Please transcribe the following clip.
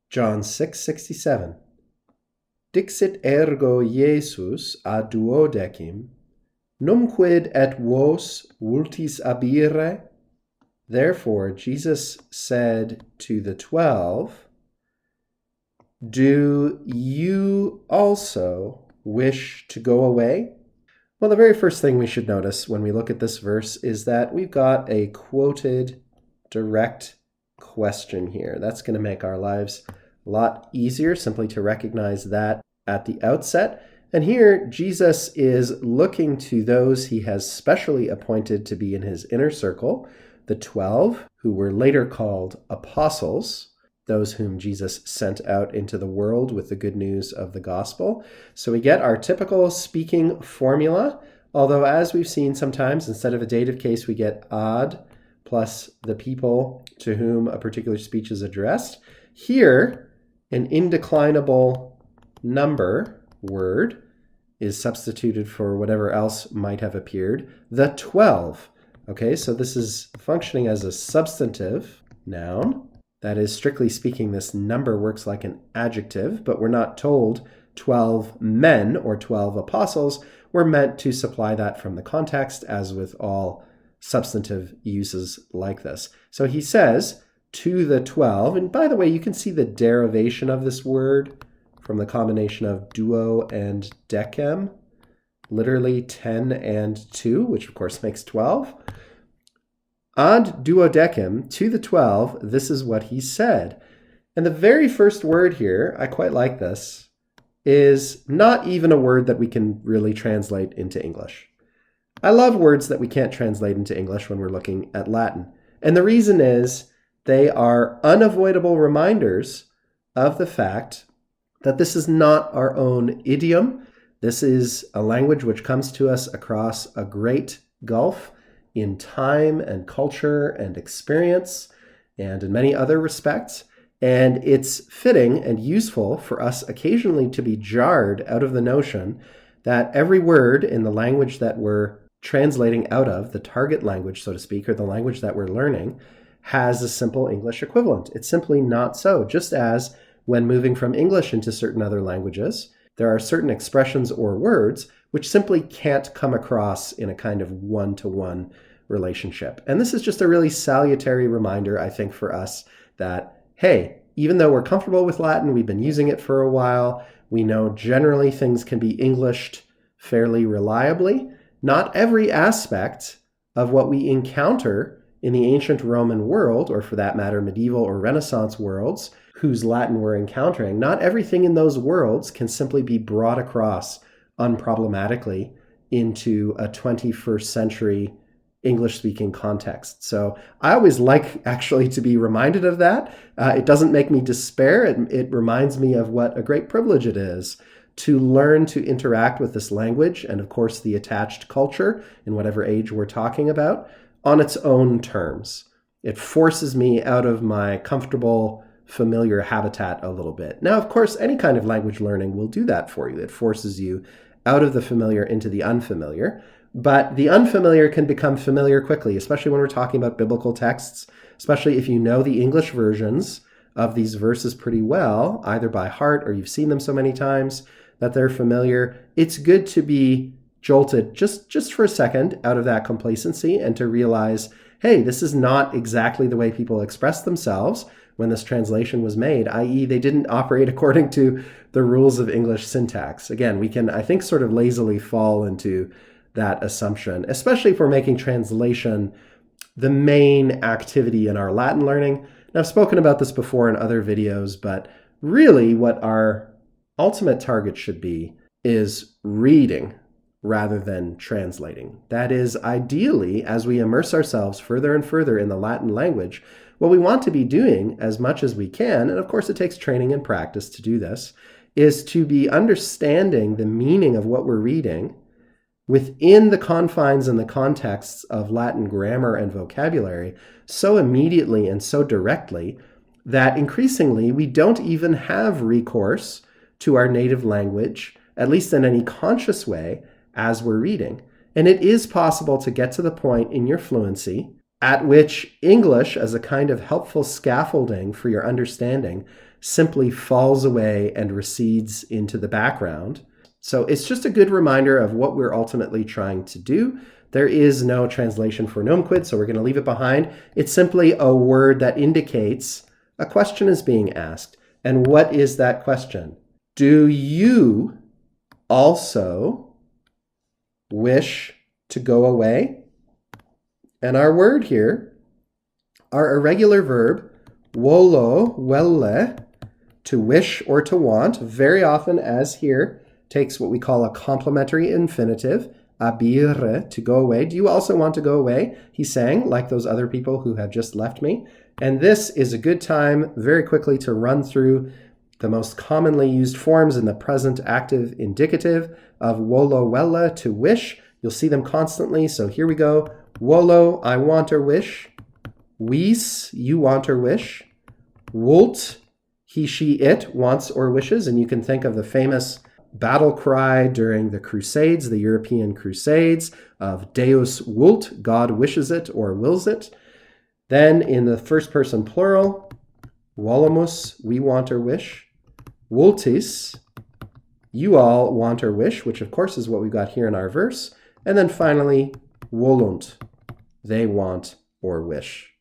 John 6:67. Dixit ergo Iesus ad duodecim, numquid et vos vultis abire? Therefore Jesus said to the 12, do you also wish to go away? Well, the very first thing we should notice when we look at this verse is that we've got a quoted direct question here. That's going to make our lives a lot easier simply to recognize that at the outset. And here, Jesus is looking to those he has specially appointed to be in his inner circle, the 12, who were later called apostles, those whom Jesus sent out into the world with the good news of the gospel. So we get our typical speaking formula, although as we've seen sometimes, instead of a dative case, we get ad plus the people to whom a particular speech is addressed. Here, an indeclinable number word is substituted for whatever else might have appeared, the 12. Okay, so this is functioning as a substantive noun. That is, strictly speaking, this number works like an adjective, but we're not told 12 men or 12 apostles. We're meant to supply that from the context, as with all substantive uses like this. So he says, to the 12, and by the way, you can see the derivation of this word from the combination of duo and decem, literally 10 and 2, which of course makes 12. Ad duodecim, to the 12, this is what he said. And the very first word here, I quite like this, is not even a word that we can really translate into English. I love words that we can't translate into English when we're looking at Latin. And the reason is they are unavoidable reminders of the fact that this is not our own idiom. This is a language which comes to us across a great gulf in time and culture and experience and in many other respects. And it's fitting and useful for us occasionally to be jarred out of the notion that every word in the language that we're translating out of, the target language, so to speak, or the language that we're learning, has a simple English equivalent. It's simply not so. Just as when moving from English into certain other languages, there are certain expressions or words which simply can't come across in a kind of one-to-one relationship. And this is just a really salutary reminder, I think, for us that, hey, even though we're comfortable with Latin, we've been using it for a while, we know generally things can be Englished fairly reliably. Not every aspect of what we encounter in the ancient Roman world, or for that matter, medieval or Renaissance worlds, whose Latin we're encountering, not everything in those worlds can simply be brought across unproblematically into a 21st century English-speaking context. So I always like actually to be reminded of that. It doesn't make me despair. It reminds me of what a great privilege it is to learn to interact with this language and, of course, the attached culture in whatever age we're talking about on its own terms. It forces me out of my comfortable, familiar habitat a little bit. Now, of course, any kind of language learning will do that for you. It forces you out of the familiar into the unfamiliar. But the unfamiliar can become familiar quickly, especially when we're talking about biblical texts, especially if you know the English versions of these verses pretty well, either by heart or you've seen them so many times that they're familiar. It's good to be jolted just for a second out of that complacency and to realize, hey, this is not exactly the way people expressed themselves when this translation was made, i.e. they didn't operate according to the rules of English syntax. Again, we can, I think, sort of lazily fall into that assumption, especially if we're making translation the main activity in our Latin learning. Now, I've spoken about this before in other videos, but really what our ultimate target should be is reading rather than translating. That is, ideally, as we immerse ourselves further and further in the Latin language, what we want to be doing as much as we can, and of course it takes training and practice to do this, is to be understanding the meaning of what we're reading within the confines and the contexts of Latin grammar and vocabulary so immediately and so directly that increasingly we don't even have recourse to our native language, at least in any conscious way, as we're reading. And it is possible to get to the point in your fluency at which English, as a kind of helpful scaffolding for your understanding, simply falls away and recedes into the background. So it's just a good reminder of what we're ultimately trying to do. There is no translation for nomquid, so we're going to leave it behind. It's simply a word that indicates a question is being asked. And what is that question? Do you also wish to go away? And our word here, our irregular verb, wolo, welle, to wish or to want, very often, as here, takes what we call a complementary infinitive, abire, to go away. Do you also want to go away? He sang, like those other people who have just left me. And this is a good time, very quickly, to run through the most commonly used forms in the present active indicative of wolo, welle, to wish. You'll see them constantly, so here we go. Wolo, I want or wish. Wis, you want or wish. Wult, he, she, it wants or wishes. And you can think of the famous battle cry during the Crusades, the European Crusades, of Deus vult, God wishes it or wills it. Then in the first person plural, volamus, we want or wish. Vultis, you all want or wish, which of course is what we've got here in our verse. And then finally, volunt, they want or wish.